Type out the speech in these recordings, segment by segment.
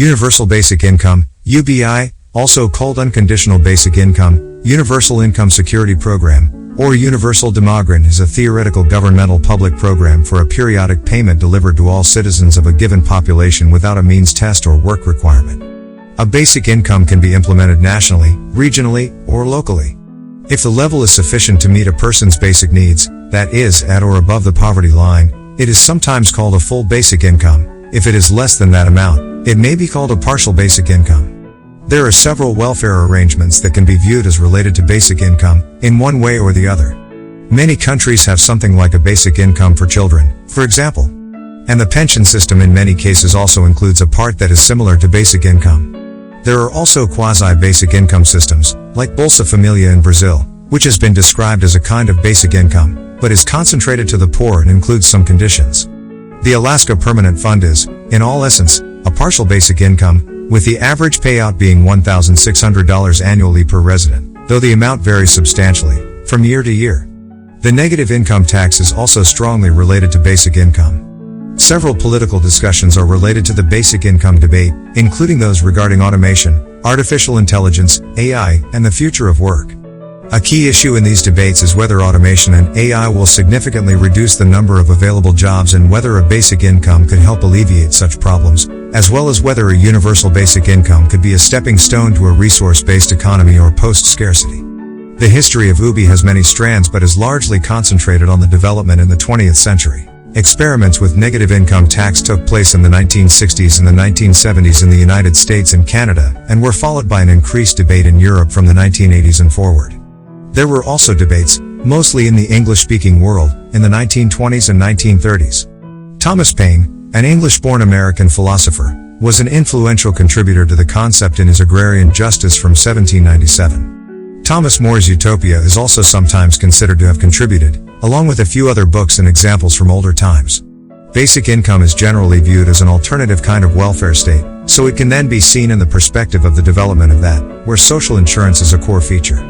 Universal Basic Income, UBI, also called Unconditional Basic Income, Universal Income Security Program, or Universal Demogrant, is a theoretical governmental public program for a periodic payment delivered to all citizens of a given population without a means test or work requirement. A basic income can be implemented nationally, regionally, or locally. If the level is sufficient to meet a person's basic needs, that is, at or above the poverty line, it is sometimes called a full basic income. If it is less than that amount, it may be called a partial basic income. There are several welfare arrangements that can be viewed as related to basic income, in one way or the other. Many countries have something like a basic income for children, for example. And the pension system in many cases also includes a part that is similar to basic income. There are also quasi-basic income systems, like Bolsa Familia in Brazil, which has been described as a kind of basic income, but is concentrated to the poor and includes some conditions. The Alaska Permanent Fund is, in all essence, a partial basic income, with the average payout being $1,600 annually per resident, though the amount varies substantially, from year to year. The negative income tax is also strongly related to basic income. Several political discussions are related to the basic income debate, including those regarding automation, artificial intelligence, AI, and the future of work. A key issue in these debates is whether automation and AI will significantly reduce the number of available jobs and whether a basic income could help alleviate such problems, as well as whether a universal basic income could be a stepping stone to a resource-based economy or post-scarcity. The history of UBI has many strands but is largely concentrated on the development in the 20th century. Experiments with negative income tax took place in the 1960s and the 1970s in the United States and Canada, and were followed by an increased debate in Europe from the 1980s and forward. There were also debates, mostly in the English-speaking world, in the 1920s and 1930s. Thomas Paine, an English-born American philosopher, was an influential contributor to the concept in his Agrarian Justice from 1797. Thomas More's Utopia is also sometimes considered to have contributed, along with a few other books and examples from older times. Basic income is generally viewed as an alternative kind of welfare state, so it can then be seen in the perspective of the development of that, where social insurance is a core feature.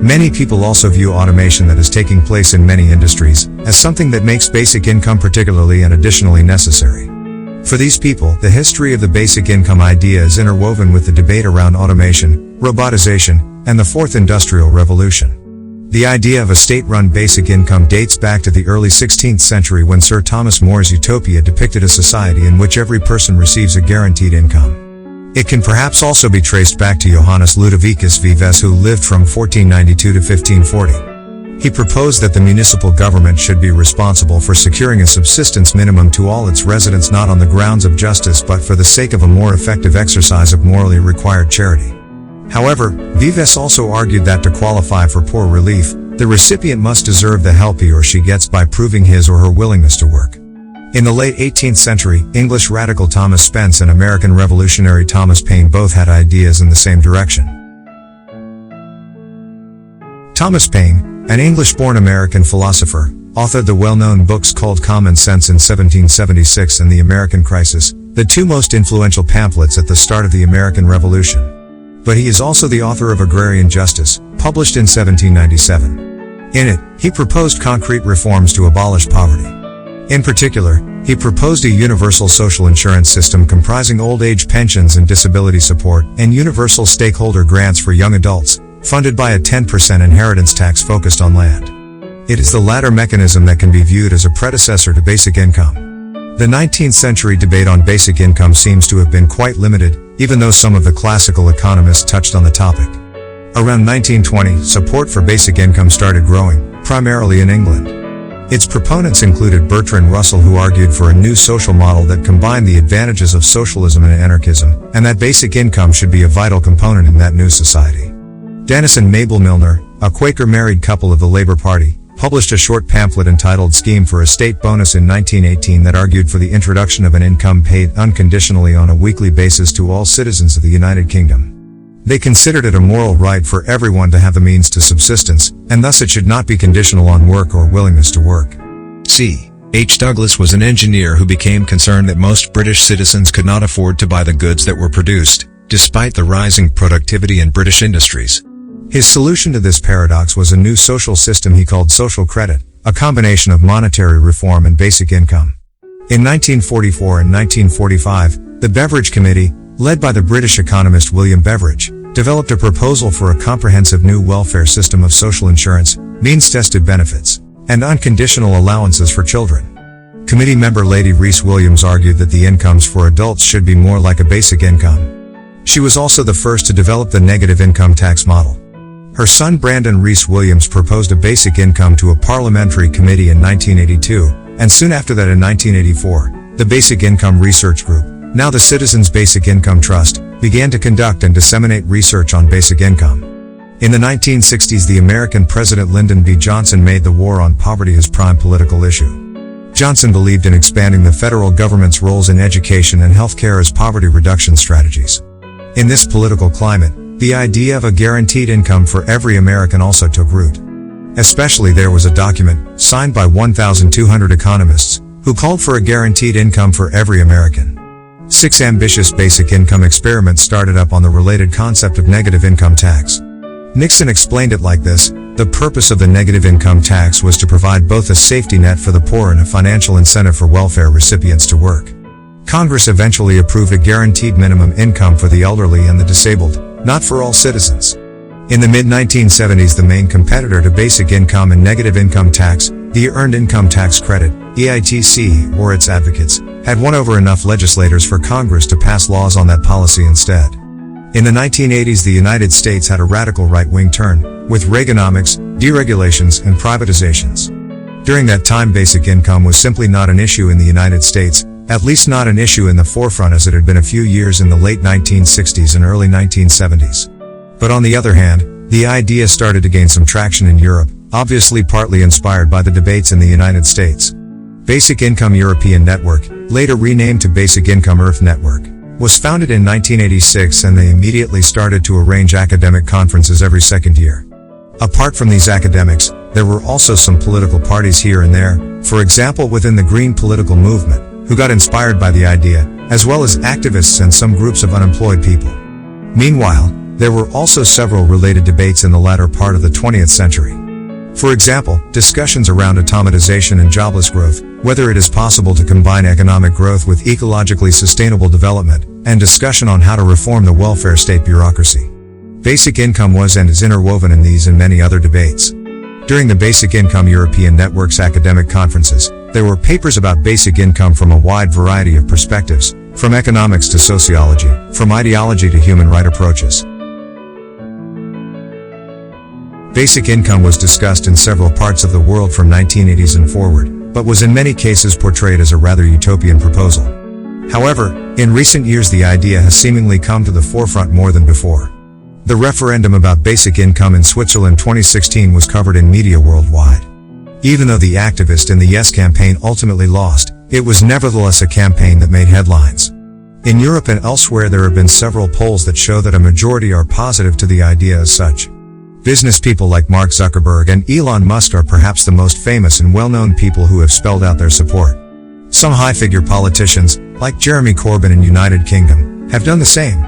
Many people also view automation that is taking place in many industries as something that makes basic income particularly and additionally necessary. For these people, the history of the basic income idea is interwoven with the debate around automation, robotization, and the Fourth Industrial Revolution. The idea of a state-run basic income dates back to the early 16th century when Sir Thomas More's Utopia depicted a society in which every person receives a guaranteed income. It can perhaps also be traced back to Johannes Ludovicus Vives, who lived from 1492 to 1540. He proposed that the municipal government should be responsible for securing a subsistence minimum to all its residents, not on the grounds of justice but for the sake of a more effective exercise of morally required charity. However, Vives also argued that to qualify for poor relief, the recipient must deserve the help he or she gets by proving his or her willingness to work. In the late 18th century, English radical Thomas Spence and American revolutionary Thomas Paine both had ideas in the same direction. Thomas Paine, an English-born American philosopher, authored the well-known books called Common Sense in 1776 and The American Crisis, the two most influential pamphlets at the start of the American Revolution. But he is also the author of Agrarian Justice, published in 1797. In it, he proposed concrete reforms to abolish poverty. In particular, he proposed a universal social insurance system comprising old age pensions and disability support, and universal stakeholder grants for young adults, funded by a 10% inheritance tax focused on land. It is the latter mechanism that can be viewed as a predecessor to basic income. The 19th century debate on basic income seems to have been quite limited, even though some of the classical economists touched on the topic. Around 1920, support for basic income started growing, primarily in England. Its proponents included Bertrand Russell, who argued for a new social model that combined the advantages of socialism and anarchism, and that basic income should be a vital component in that new society. Dennis and Mabel Milner, a Quaker married couple of the Labour Party, published a short pamphlet entitled Scheme for a State Bonus in 1918 that argued for the introduction of an income paid unconditionally on a weekly basis to all citizens of the United Kingdom. They considered it a moral right for everyone to have the means to subsistence, and thus it should not be conditional on work or willingness to work. C. H. Douglas was an engineer who became concerned that most British citizens could not afford to buy the goods that were produced, despite the rising productivity in British industries. His solution to this paradox was a new social system he called social credit, a combination of monetary reform and basic income. In 1944 and 1945, the Beveridge Committee, led by the British economist William Beveridge, developed a proposal for a comprehensive new welfare system of social insurance, means-tested benefits, and unconditional allowances for children. Committee member Lady Rees-Williams argued that the incomes for adults should be more like a basic income. She was also the first to develop the negative income tax model. Her son Brandon Rees-Williams proposed a basic income to a parliamentary committee in 1982, and soon after that in 1984, the Basic Income Research Group, now the Citizens Basic Income Trust, began to conduct and disseminate research on basic income. In the 1960s, the American President Lyndon B. Johnson made the war on poverty his prime political issue. Johnson believed in expanding the federal government's roles in education and healthcare as poverty reduction strategies. In this political climate, the idea of a guaranteed income for every American also took root. Especially there was a document, signed by 1,200 economists, who called for a guaranteed income for every American. 6 ambitious basic income experiments started up on the related concept of negative income tax. Nixon explained it like this: the purpose of the negative income tax was to provide both a safety net for the poor and a financial incentive for welfare recipients to work. Congress eventually approved a guaranteed minimum income for the elderly and the disabled, not for all citizens. In the mid-1970s, the main competitor to basic income and negative income tax, the Earned Income Tax Credit, EITC, or its advocates, had won over enough legislators for Congress to pass laws on that policy instead. In the 1980s, the United States had a radical right-wing turn, with Reaganomics, deregulations, and privatizations. During that time, basic income was simply not an issue in the United States, at least not an issue in the forefront as it had been a few years in the late 1960s and early 1970s. But on the other hand, the idea started to gain some traction in Europe, obviously partly inspired by the debates in the United States. Basic Income European Network, later renamed to Basic Income Earth Network, was founded in 1986, and they immediately started to arrange academic conferences every second year. Apart from these academics, there were also some political parties here and there, for example within the Green political movement, who got inspired by the idea, as well as activists and some groups of unemployed people. Meanwhile, there were also several related debates in the latter part of the 20th century. For example, discussions around automatization and jobless growth, whether it is possible to combine economic growth with ecologically sustainable development, and discussion on how to reform the welfare state bureaucracy. Basic income was and is interwoven in these and many other debates. During the Basic Income European Network's academic conferences, there were papers about basic income from a wide variety of perspectives, from economics to sociology, from ideology to human rights approaches. Basic income was discussed in several parts of the world from 1980s and forward, but was in many cases portrayed as a rather utopian proposal. However, in recent years the idea has seemingly come to the forefront more than before. The referendum about basic income in Switzerland 2016 was covered in media worldwide. Even though the activist in the Yes campaign ultimately lost, it was nevertheless a campaign that made headlines. In Europe and elsewhere there have been several polls that show that a majority are positive to the idea as such. Business people like Mark Zuckerberg and Elon Musk are perhaps the most famous and well-known people who have spelled out their support. Some high-figure politicians, like Jeremy Corbyn in United Kingdom, have done the same.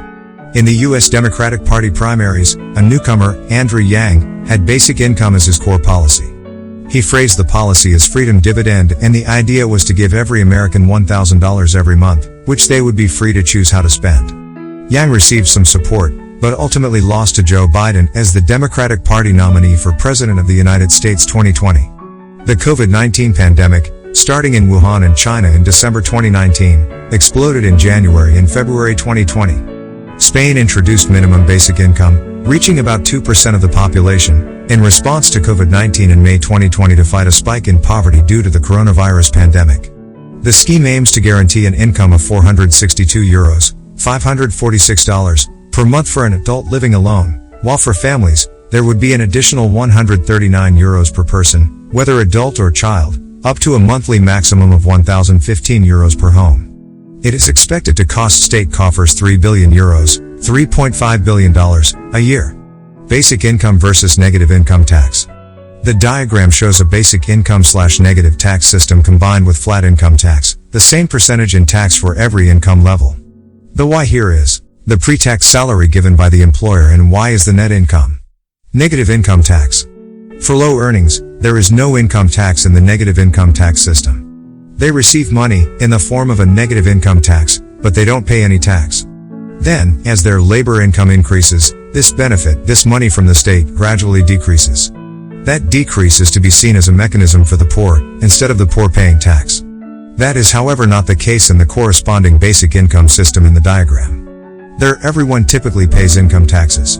In the US Democratic Party primaries, a newcomer, Andrew Yang, had basic income as his core policy. He phrased the policy as freedom dividend, and the idea was to give every American $1,000 every month, which they would be free to choose how to spend. Yang received some support, but ultimately lost to Joe Biden as the Democratic Party nominee for President of the United States 2020. The COVID-19 pandemic, starting in Wuhan in China in December 2019, exploded in January and February 2020. Spain introduced minimum basic income, reaching about 2% of the population, in response to COVID-19 in May 2020 to fight a spike in poverty due to the coronavirus pandemic. The scheme aims to guarantee an income of €462, $546, per month for an adult living alone, while for families, there would be an additional €139 per person, whether adult or child, up to a monthly maximum of €1,015 per home. It is expected to cost state coffers €3 billion, $3.5 billion, a year. Basic income versus negative income tax. The diagram shows a basic income/negative tax system combined with flat income tax, the same percentage in tax for every income level. The why here is the pre-tax salary given by the employer and why is the net income. Negative income tax. For low earnings, there is no income tax in the negative income tax system. They receive money in the form of a negative income tax, but they don't pay any tax. Then, as their labor income increases, this benefit, this money from the state, gradually decreases. That decrease is to be seen as a mechanism for the poor, instead of the poor paying tax. That is, however, not the case in the corresponding basic income system in the diagram. There, everyone typically pays income taxes.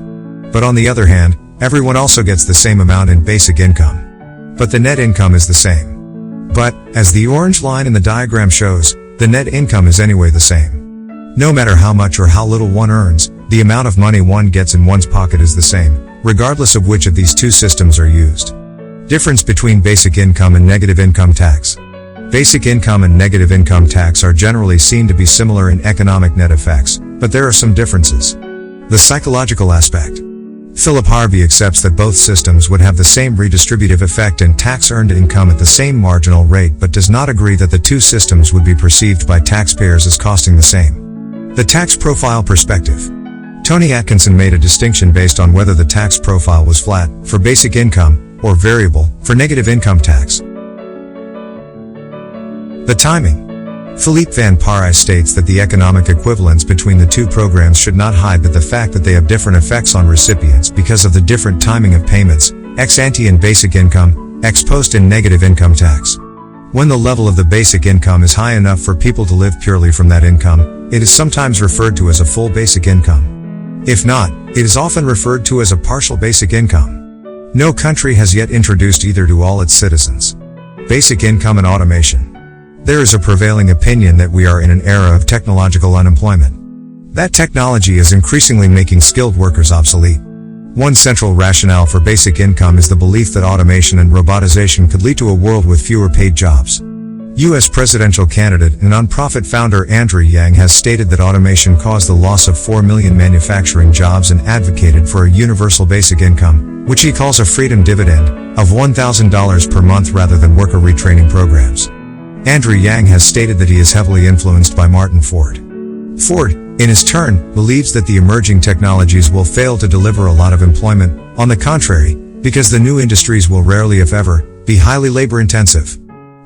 But on the other hand, everyone also gets the same amount in basic income. But the net income is the same. But, as the orange line in the diagram shows, the net income is anyway the same. No matter how much or how little one earns, the amount of money one gets in one's pocket is the same, regardless of which of these two systems are used. Difference between basic income and negative income tax. Basic income and negative income tax are generally seen to be similar in economic net effects, but there are some differences. The psychological aspect. Philip Harvey accepts that both systems would have the same redistributive effect in tax-earned income at the same marginal rate, but does not agree that the two systems would be perceived by taxpayers as costing the same. The tax profile perspective. Tony Atkinson made a distinction based on whether the tax profile was flat, for basic income, or variable, for negative income tax. The timing. Philippe Van Parijs states that the economic equivalence between the two programs should not hide but the fact that they have different effects on recipients because of the different timing of payments, ex ante in basic income, ex post in negative income tax. When the level of the basic income is high enough for people to live purely from that income, it is sometimes referred to as a full basic income. If not, it is often referred to as a partial basic income. No country has yet introduced either to all its citizens. Basic income and automation. There is a prevailing opinion that we are in an era of technological unemployment. That technology is increasingly making skilled workers obsolete. One central rationale for basic income is the belief that automation and robotization could lead to a world with fewer paid jobs. U.S. presidential candidate and nonprofit founder Andrew Yang has stated that automation caused the loss of 4 million manufacturing jobs and advocated for a universal basic income, which he calls a freedom dividend, of $1,000 per month rather than worker retraining programs. Andrew Yang has stated that he is heavily influenced by Martin Ford. Ford, in his turn, believes that the emerging technologies will fail to deliver a lot of employment, on the contrary, because the new industries will rarely, if ever, be highly labor-intensive.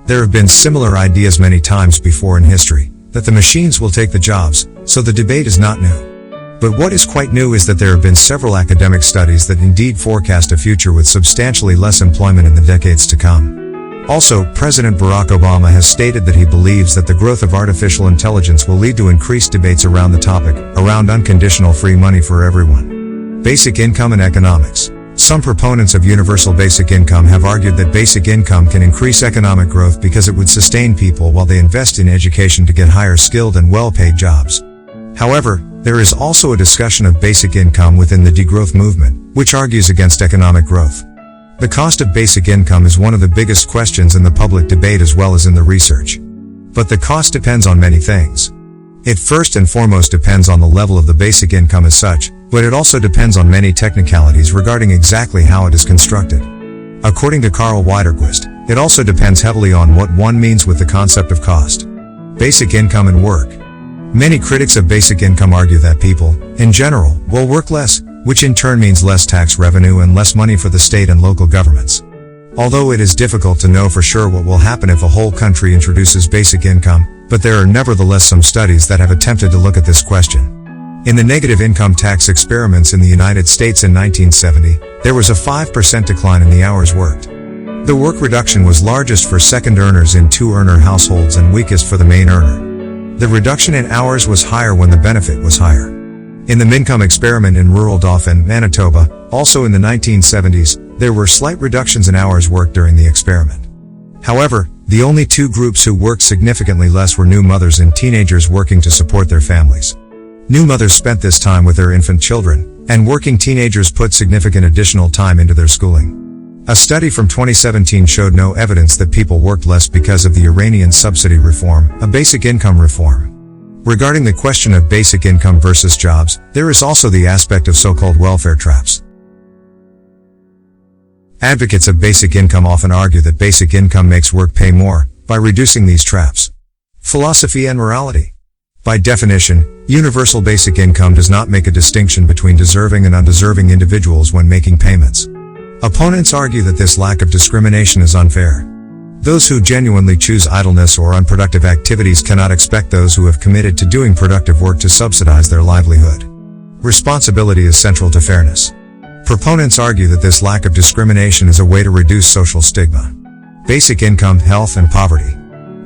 There have been similar ideas many times before in history, that the machines will take the jobs, so the debate is not new. But what is quite new is that there have been several academic studies that indeed forecast a future with substantially less employment in the decades to come. Also, President Barack Obama has stated that he believes that the growth of artificial intelligence will lead to increased debates around the topic, around unconditional free money for everyone. Basic income and economics. Some proponents of universal basic income have argued that basic income can increase economic growth because it would sustain people while they invest in education to get higher skilled and well-paid jobs. However, there is also a discussion of basic income within the degrowth movement, which argues against economic growth. The cost of basic income is one of the biggest questions in the public debate as well as in the research. But the cost depends on many things. It first and foremost depends on the level of the basic income as such, but it also depends on many technicalities regarding exactly how it is constructed. According to Carl Widerquist, it also depends heavily on what one means with the concept of cost. Basic income and work. Many critics of basic income argue that people, in general, will work less, which in turn means less tax revenue and less money for the state and local governments. Although it is difficult to know for sure what will happen if a whole country introduces basic income, but there are nevertheless some studies that have attempted to look at this question. In the negative income tax experiments in the United States in 1970, there was a 5% decline in the hours worked. The work reduction was largest for second earners in two-earner households and weakest for the main earner. The reduction in hours was higher when the benefit was higher. In the Mincome experiment in rural Dauphin, Manitoba, also in the 1970s, there were slight reductions in hours worked during the experiment. However, the only two groups who worked significantly less were new mothers and teenagers working to support their families. New mothers spent this time with their infant children, and working teenagers put significant additional time into their schooling. A study from 2017 showed no evidence that people worked less because of the Iranian subsidy reform, a basic income reform. Regarding the question of basic income versus jobs, there is also the aspect of so-called welfare traps. Advocates of basic income often argue that basic income makes work pay more, by reducing these traps. Philosophy and morality. By definition, universal basic income does not make a distinction between deserving and undeserving individuals when making payments. Opponents argue that this lack of discrimination is unfair. Those who genuinely choose idleness or unproductive activities cannot expect those who have committed to doing productive work to subsidize their livelihood. Responsibility is central to fairness. Proponents argue that this lack of discrimination is a way to reduce social stigma. Basic income, health, and poverty.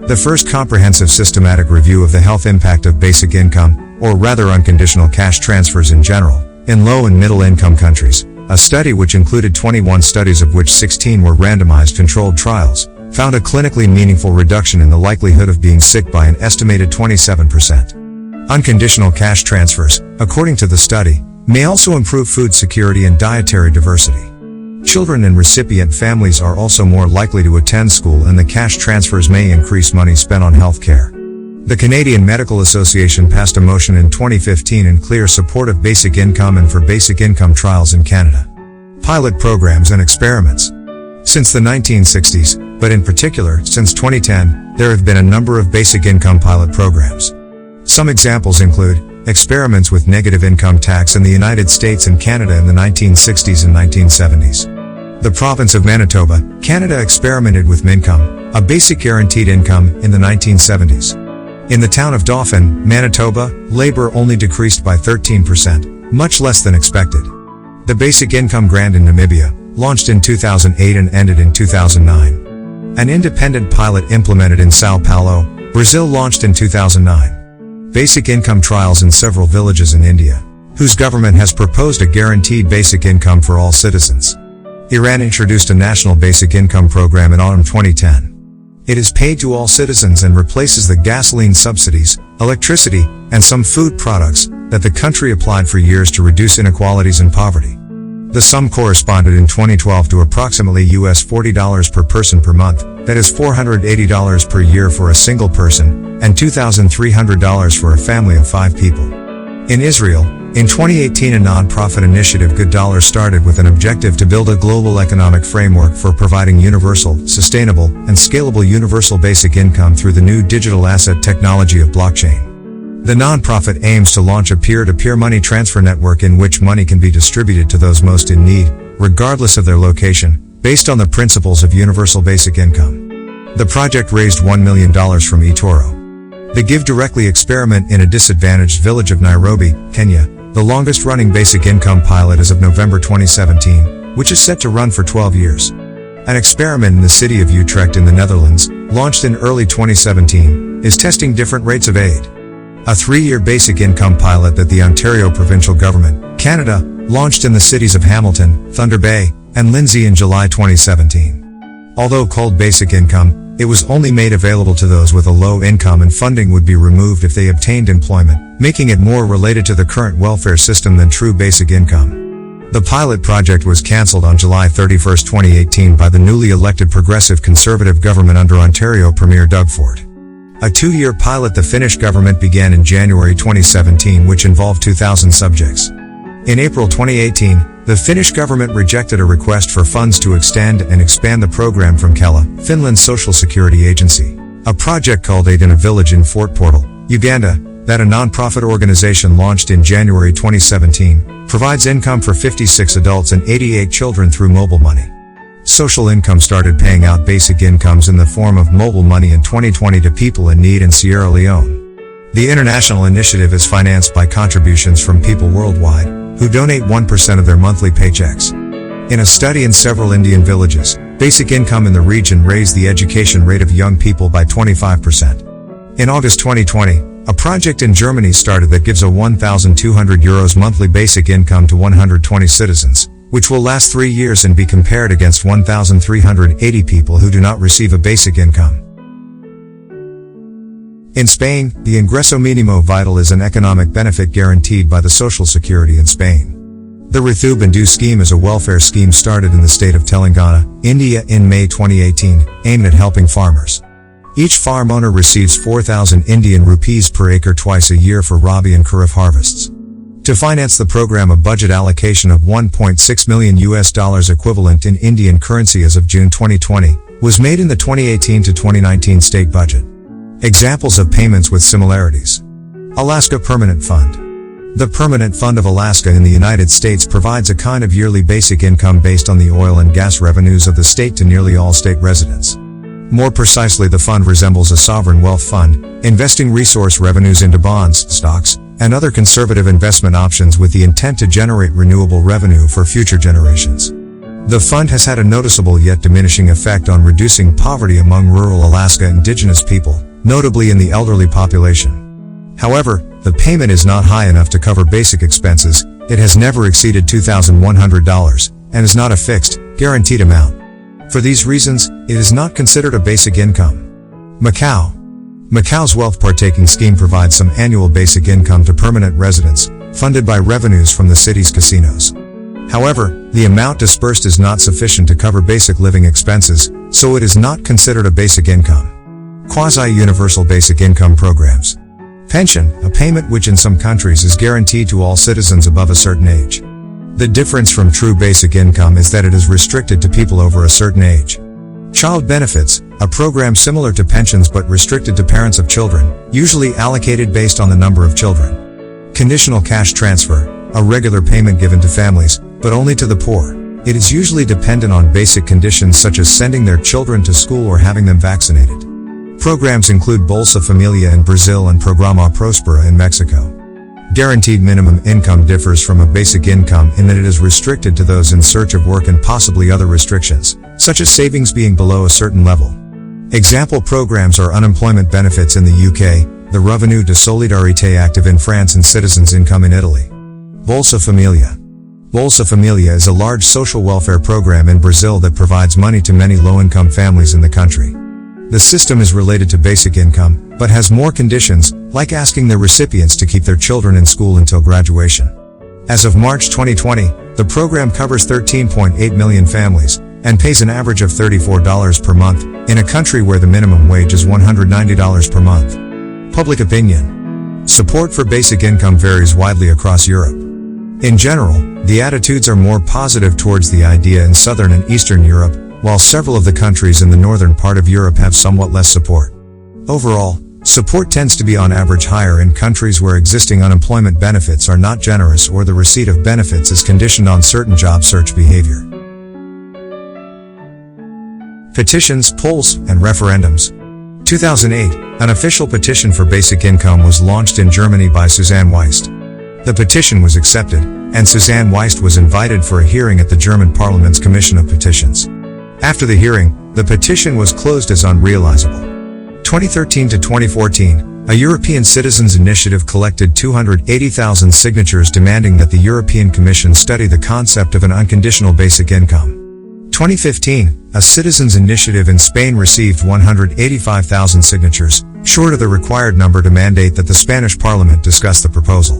The first comprehensive systematic review of the health impact of basic income, or rather unconditional cash transfers in general, in low and middle income countries, a study which included 21 studies of which 16 were randomized controlled trials, found a clinically meaningful reduction in the likelihood of being sick by an estimated 27%. Unconditional cash transfers, according to the study, may also improve food security and dietary diversity. Children in recipient families are also more likely to attend school, and the cash transfers may increase money spent on health care. The Canadian Medical Association passed a motion in 2015 in clear support of basic income and for basic income trials in Canada. Pilot programs and experiments. Since the 1960s, but in particular since 2010, there have been a number of basic income pilot programs. Some examples include experiments with negative income tax in the United States and Canada in the 1960s and 1970s. The province of Manitoba, Canada experimented with Mincome, a basic guaranteed income, in the 1970s. In the town of Dauphin, Manitoba, labor only decreased by 13%, much less than expected. The Basic Income Grant in Namibia, launched in 2008 and ended in 2009. An independent pilot implemented in Sao Paulo, Brazil, launched in 2009. Basic income trials in several villages in India, whose government has proposed a guaranteed basic income for all citizens. Iran introduced a national basic income program in autumn 2010. It is paid to all citizens and replaces the gasoline subsidies, electricity, and some food products that the country applied for years to reduce inequalities and poverty. The sum corresponded in 2012 to approximately US $40 per person per month, that is $480 per year for a single person, and $2,300 for a family of 5 people. In Israel, in 2018 a non-profit initiative Good Dollar started with an objective to build a global economic framework for providing universal, sustainable, and scalable universal basic income through the new digital asset technology of blockchain. The nonprofit aims to launch a peer-to-peer money transfer network in which money can be distributed to those most in need, regardless of their location, based on the principles of universal basic income. The project raised $1 million from eToro. The Give Directly experiment in a disadvantaged village of Nairobi, Kenya, the longest-running basic income pilot as of November 2017, which is set to run for 12 years. An experiment in the city of Utrecht in the Netherlands, launched in early 2017, is testing different rates of aid. A 3-year basic income pilot that the Ontario provincial government, Canada, launched in the cities of Hamilton, Thunder Bay, and Lindsay in July 2017. Although called basic income, it was only made available to those with a low income, and funding would be removed if they obtained employment, making it more related to the current welfare system than true basic income. The pilot project was cancelled on July 31, 2018 by the newly elected Progressive Conservative government under Ontario Premier Doug Ford. A 2-year pilot the Finnish government began in January 2017, which involved 2,000 subjects. In April 2018, the Finnish government rejected a request for funds to extend and expand the program from Kela, Finland's social security agency. A project called Aid in a Village in Fort Portal, Uganda, that a non-profit organization launched in January 2017, provides income for 56 adults and 88 children through mobile money. Social Income started paying out basic incomes in the form of mobile money in 2020 to people in need in Sierra Leone. The international initiative is financed by contributions from people worldwide, who donate 1% of their monthly paychecks. In a study in several Indian villages, basic income in the region raised the education rate of young people by 25%. In August 2020, a project in Germany started that gives a €1,200 monthly basic income to 120 citizens, which will last 3 years and be compared against 1,380 people who do not receive a basic income. In Spain, the Ingreso Mínimo Vital is an economic benefit guaranteed by the Social Security in Spain. The Rithu Bandhu scheme is a welfare scheme started in the state of Telangana, India in May 2018, aimed at helping farmers. Each farm owner receives 4,000 Indian rupees per acre twice a year for Rabi and Kharif harvests. To finance the program, a budget allocation of $1.6 million equivalent in Indian currency as of June 2020 was made in the 2018 to 2019 state budget. Examples of payments with similarities. Alaska Permanent Fund. The Permanent Fund of Alaska in the United States provides a kind of yearly basic income based on the oil and gas revenues of the state to nearly all state residents. More precisely, the fund resembles a sovereign wealth fund, investing resource revenues into bonds, stocks, and other conservative investment options with the intent to generate renewable revenue for future generations. The fund has had a noticeable yet diminishing effect on reducing poverty among rural Alaska Indigenous people, notably in the elderly population. However, the payment is not high enough to cover basic expenses. It has never exceeded $2,100, and is not a fixed, guaranteed amount. For these reasons, it is not considered a basic income. Macau. Macau's wealth partaking scheme provides some annual basic income to permanent residents, funded by revenues from the city's casinos. However, the amount dispersed is not sufficient to cover basic living expenses, so it is not considered a basic income. Quasi-universal basic income programs. Pension, a payment which in some countries is guaranteed to all citizens above a certain age. The difference from true basic income is that it is restricted to people over a certain age. Child benefits, a program similar to pensions but restricted to parents of children, usually allocated based on the number of children. Conditional cash transfer, a regular payment given to families, but only to the poor. It is usually dependent on basic conditions such as sending their children to school or having them vaccinated. Programs include Bolsa Familia in Brazil and Programa Prospera in Mexico. Guaranteed minimum income differs from a basic income in that it is restricted to those in search of work and possibly other restrictions, such as savings being below a certain level. Example programs are unemployment benefits in the UK, the Revenu de Solidarité active in France, and citizens' income in Italy. Bolsa Familia. Bolsa Familia is a large social welfare program in Brazil that provides money to many low-income families in the country. The system is related to basic income, but has more conditions, like asking their recipients to keep their children in school until graduation. As of March 2020, the program covers 13.8 million families, and pays an average of $34 per month, in a country where the minimum wage is $190 per month. Public opinion. Support for basic income varies widely across Europe. In general, the attitudes are more positive towards the idea in Southern and Eastern Europe, while several of the countries in the northern part of Europe have somewhat less support. Overall, support tends to be on average higher in countries where existing unemployment benefits are not generous or the receipt of benefits is conditioned on certain job search behavior. Petitions, polls, and referendums. 2008, an official petition for basic income was launched in Germany by Susanne Weist. The petition was accepted, and Susanne Weist was invited for a hearing at the German Parliament's Commission of Petitions. After the hearing, the petition was closed as unrealizable. 2013 to 2014, a European Citizens Initiative collected 280,000 signatures demanding that the European Commission study the concept of an unconditional basic income. 2015, a Citizens Initiative in Spain received 185,000 signatures, short of the required number to mandate that the Spanish Parliament discuss the proposal.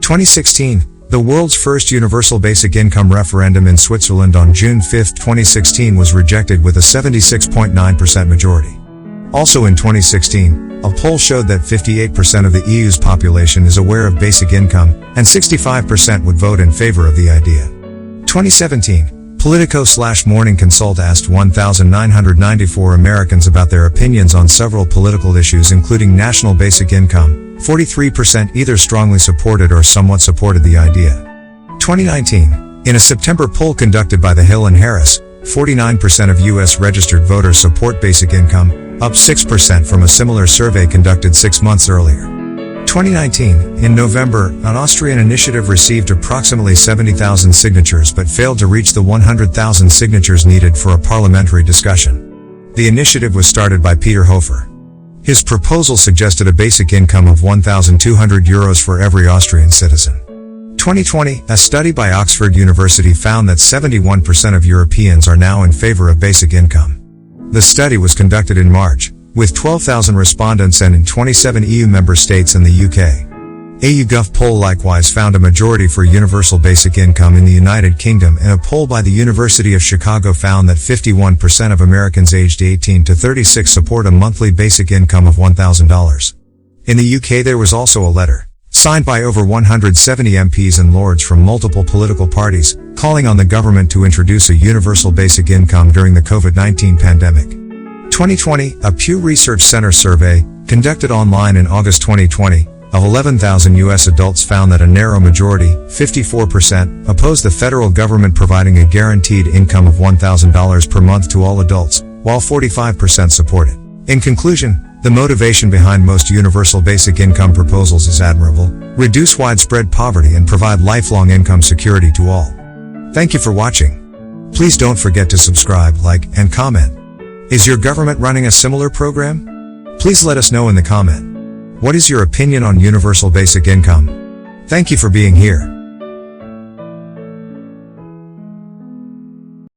2016, the world's first universal basic income referendum in Switzerland on June 5, 2016 was rejected with a 76.9% majority. Also in 2016, a poll showed that 58% of the EU's population is aware of basic income, and 65% would vote in favor of the idea. 2017, Politico/Morning Consult asked 1,994 Americans about their opinions on several political issues including national basic income. 43% either strongly supported or somewhat supported the idea. 2019, in a September poll conducted by The Hill and Harris, 49% of U.S. registered voters support basic income, up 6% from a similar survey conducted 6 months earlier. 2019, in November, an Austrian initiative received approximately 70,000 signatures but failed to reach the 100,000 signatures needed for a parliamentary discussion. The initiative was started by Peter Hofer. His proposal suggested a basic income of €1,200 for every Austrian citizen. 2020, a study by Oxford University found that 71% of Europeans are now in favor of basic income. The study was conducted in March, with 12,000 respondents and in 27 EU member states and the UK. A YouGov poll likewise found a majority for universal basic income in the United Kingdom, and a poll by the University of Chicago found that 51% of Americans aged 18 to 36 support a monthly basic income of $1,000. In the UK there was also a letter, signed by over 170 MPs and lords from multiple political parties, calling on the government to introduce a universal basic income during the COVID-19 pandemic. 2020, a Pew Research Center survey, conducted online in August 2020, of 11,000 U.S. adults found that a narrow majority, 54%, opposed the federal government providing a guaranteed income of $1,000 per month to all adults, while 45% support it. In conclusion, the motivation behind most universal basic income proposals is admirable: reduce widespread poverty and provide lifelong income security to all. Thank you for watching. Please don't forget to subscribe, like, and comment. Is your government running a similar program? Please let us know in the comment. What is your opinion on universal basic income? Thank you for being here.